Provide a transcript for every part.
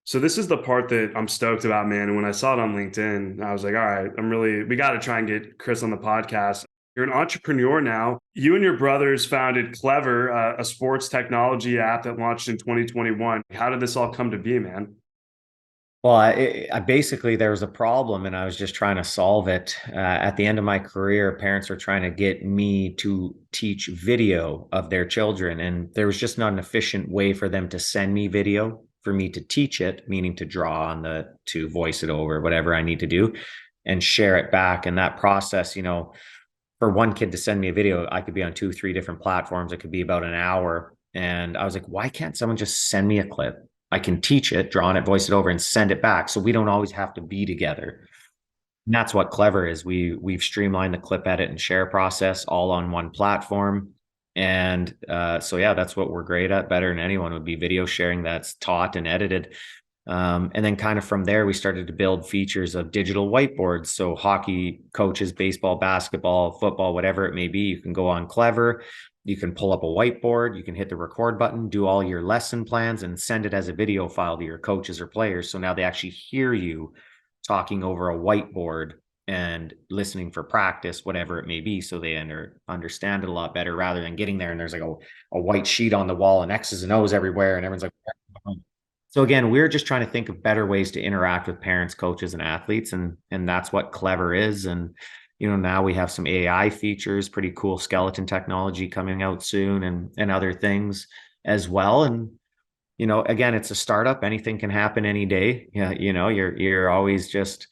So this is the part that I'm stoked about, man. And when I saw it on LinkedIn, I was like, all right, we got to try and get Kris on the podcast. You're an entrepreneur now. You and your brothers founded Klevr, a sports technology app that launched in 2021. How did this all come to be, man? Well, I basically there was a problem and I was just trying to solve it. At the end of my career, parents were trying to get me to teach video of their children, and there was just not an efficient way for them to send me video for me to teach it, meaning to draw on to voice it over, whatever I need to do, and share it back. And that process, for one kid to send me a video, I could be on two, three different platforms. It could be about an hour. And I was like, why can't someone just send me a clip? I can teach it, draw on it, voice it over, and send it back. So we don't always have to be together. And that's what Klevr is. We've streamlined the clip edit and share process all on one platform. And so yeah, that's what we're great at. Better than anyone would be video sharing that's taught and edited. And then kind of from there, we started to build features of digital whiteboards. So hockey coaches, baseball, basketball, football, whatever it may be, you can go on Klevr, you can pull up a whiteboard, you can hit the record button, do all your lesson plans, and send it as a video file to your coaches or players. So now they actually hear you talking over a whiteboard and listening for practice, whatever it may be. So they understand it a lot better rather than getting there and there's like a white sheet on the wall and X's and O's everywhere. And everyone's like, so again, we're just trying to think of better ways to interact with parents, coaches, and athletes, and that's what Klevr is. And now we have some AI features, pretty cool skeleton technology coming out soon, and other things as well. And again, it's a startup; anything can happen any day. Yeah, you're always just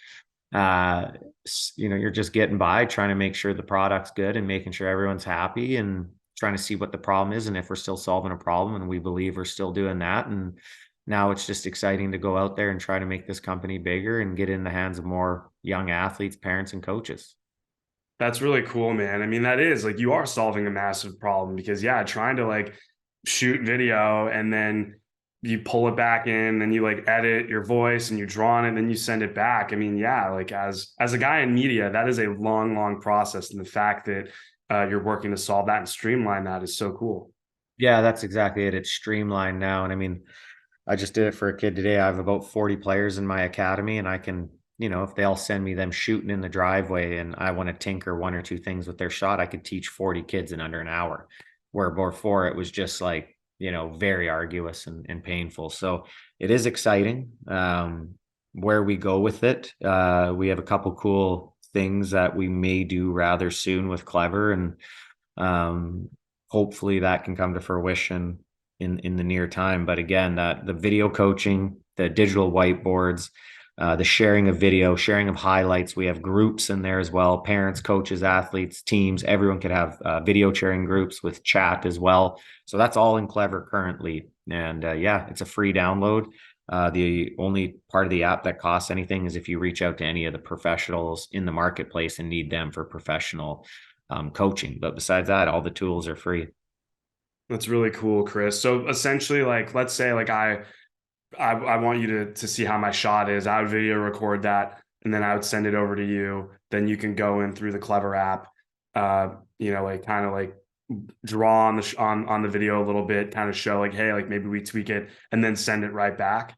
you're just getting by, trying to make sure the product's good and making sure everyone's happy and trying to see what the problem is and if we're still solving a problem, and we believe we're still doing that. And now it's just exciting to go out there and try to make this company bigger and get in the hands of more young athletes, parents, and coaches. That's really cool, man. I mean, that is like you are solving a massive problem because yeah, trying to like shoot video and then you pull it back in and you like edit your voice and you draw on it and then you send it back. I mean, yeah, like as a guy in media, that is a long process. And the fact that you're working to solve that and streamline that is so cool. Yeah, that's exactly it. It's streamlined now. And I mean, I just did it for a kid today. I have about 40 players in my academy, and I can, if they all send me them shooting in the driveway and I want to tinker one or two things with their shot, I could teach 40 kids in under an hour. Where before it was just like, very arduous and painful. So it is exciting where we go with it. We have a couple cool things that we may do rather soon with Klevr, and hopefully that can come to fruition in the near time. But again, that the video coaching, the digital whiteboards, the sharing of video, sharing of highlights. We have groups in there as well. Parents, coaches, athletes, teams. Everyone could have video sharing groups with chat as well. So that's all in Klevr currently. And yeah, it's a free download. The only part of the app that costs anything is if you reach out to any of the professionals in the marketplace and need them for professional coaching. But besides that, all the tools are free. That's really cool, Kris. So essentially, like, let's say like I want you to see how my shot is. I would video record that and then I would send it over to you. Then you can go in through the Klevr app, like kind of like draw on on the video a little bit, kind of show like, hey, like maybe we tweak it and then send it right back.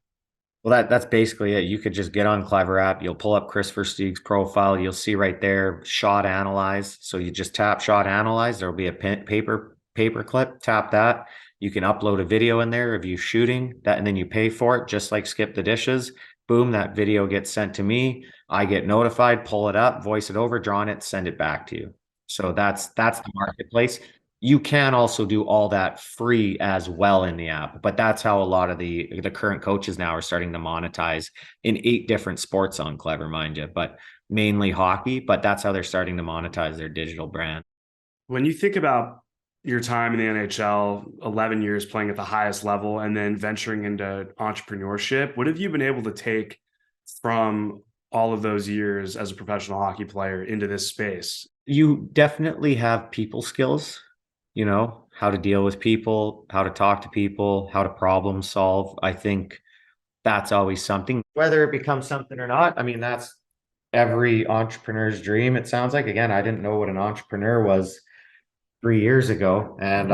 Well, that's basically it. You could just get on Klevr app. You'll pull up Kris Versteeg's profile. You'll see right there, shot analyze. So you just tap shot analyze. There'll be a paper clip. Tap that. You can upload a video in there of you shooting that, and then you pay for it, just like Skip the Dishes. Boom, that video gets sent to me. I get notified, pull it up, voice it over, draw on it, send it back to you. So that's the marketplace. You can also do all that free as well in the app, but that's how a lot of the current coaches now are starting to monetize in 8 different sports on Klevr, mind you, but mainly hockey. But that's how they're starting to monetize their digital brand. When you think about your time in the NHL, 11 years playing at the highest level, and then venturing into entrepreneurship, what have you been able to take from all of those years as a professional hockey player into this space? You definitely have people skills, how to deal with people, how to talk to people, how to problem solve. I think that's always something, whether it becomes something or not. I mean, that's every entrepreneur's dream. It sounds like, again, I didn't know what an entrepreneur was 3 years ago, and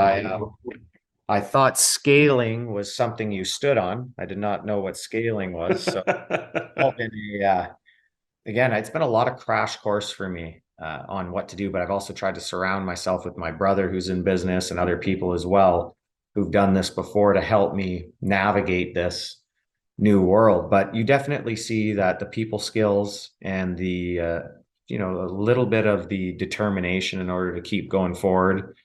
I thought scaling was something you stood on. I did not know what scaling was. So it's all been again, it's been a lot of crash course for me on what to do, but I've also tried to surround myself with my brother who's in business and other people as well who've done this before to help me navigate this new world. But you definitely see that the people skills and a little bit of the determination in order to keep going forward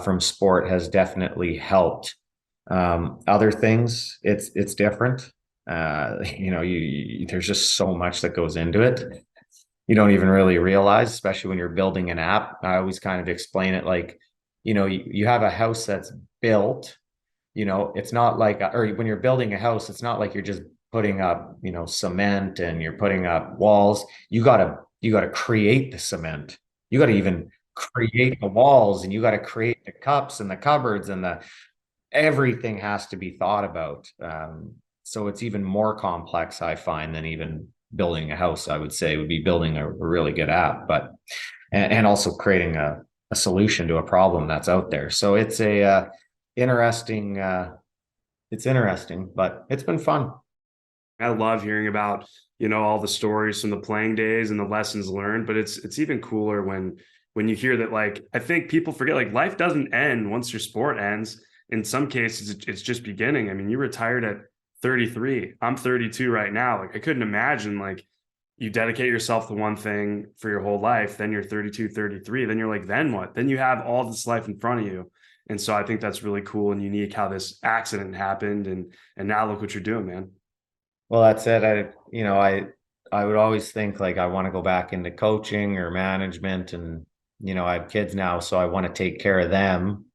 from sport has definitely helped. Other things, it's different. There's just so much that goes into it. You don't even really realize, especially when you're building an app. I always kind of explain it like, you have a house that's built, it's not like, or when you're building a house, it's not like you're just putting up, cement and you're putting up walls. You gotta create the cement. You gotta even create the walls, and you gotta create the cups and the cupboards, and everything has to be thought about. So it's even more complex, I find, than even building a house. I would say would be building a really good app, but and also creating a solution to a problem that's out there. So it's a interesting. It's interesting, but it's been fun. I love hearing about, all the stories from the playing days and the lessons learned, but it's even cooler when you hear that, like, I think people forget, like, life doesn't end once your sport ends. In some cases it's just beginning. I mean, you retired at 33. I'm 32 right now. Like, I couldn't imagine, like, you dedicate yourself to one thing for your whole life, then you're 32, 33, then you're like, then what? Then you have all this life in front of you. And so I think that's really cool and unique how this accident happened, and now look what you're doing, man. Well, that's it. I would always think like I want to go back into coaching or management, and I have kids now, so I want to take care of them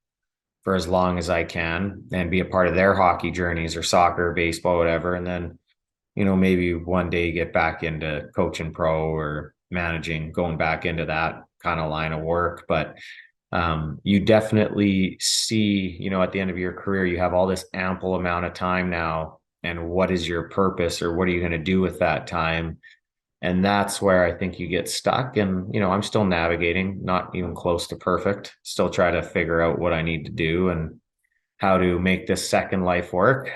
for as long as I can and be a part of their hockey journeys or soccer, baseball, whatever. And then, maybe one day get back into coaching pro or managing, going back into that kind of line of work. But you definitely see, at the end of your career, you have all this ample amount of time now. And what is your purpose, or what are you going to do with that time? And that's where I think you get stuck. And, I'm still navigating, not even close to perfect, still try to figure out what I need to do and how to make this second life work.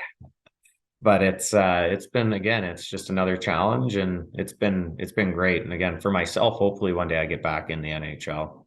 But it's been, again, it's just another challenge, and it's been great. And again, for myself, hopefully one day I get back in the NHL.